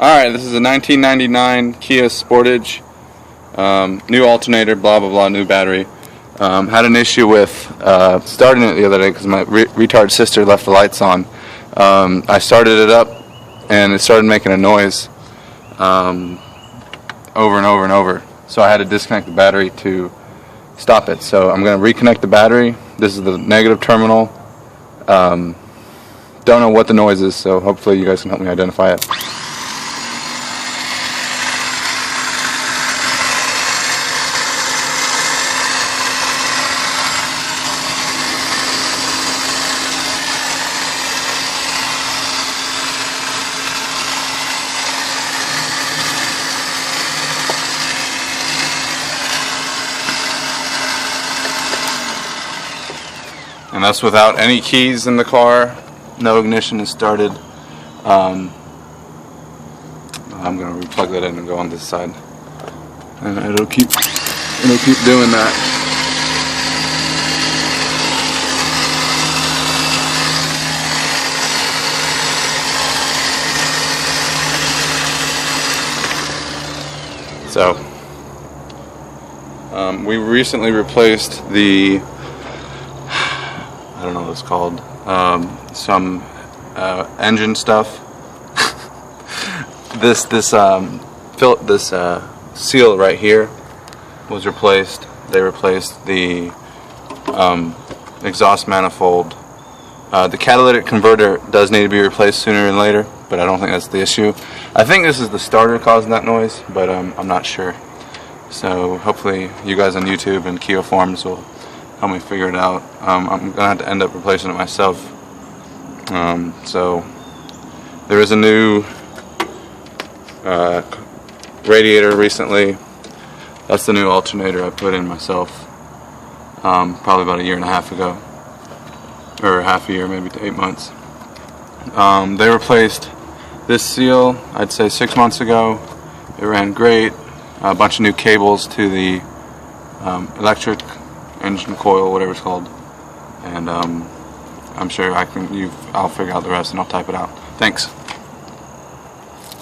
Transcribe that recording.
Alright, this is a 1999 Kia Sportage, new alternator, blah blah blah, new battery. Had an issue with starting it the other day because my retard sister left the lights on. I started it up and it started making a noise over and over and over. So I had to disconnect the battery to stop it. So I'm going to reconnect the battery. This is the negative terminal. Don't know what the noise is, so hopefully you guys can help me identify it. And that's without any keys in the car. No ignition is started. I'm going to replug that in and go on this side. And it'll keep doing that. So, we recently replaced the, I don't know what it's called, some engine stuff. this seal right here was replaced. They replaced the exhaust manifold. The catalytic converter does need to be replaced sooner than later, but I don't think that's the issue. I think this is the starter causing that noise, but I'm not sure. So hopefully you guys on YouTube and Kia forums will help me figure it out. I'm going to have to end up replacing it myself. So there is a new radiator recently. That's the new alternator I put in myself probably about a year and a half ago, or half a year, maybe 8 months. They replaced this seal, I'd say 6 months ago. It ran great. A bunch of new cables to the electric engine coil, whatever it's called, and I'm sure I'll figure out the rest and I'll type it out. Thanks.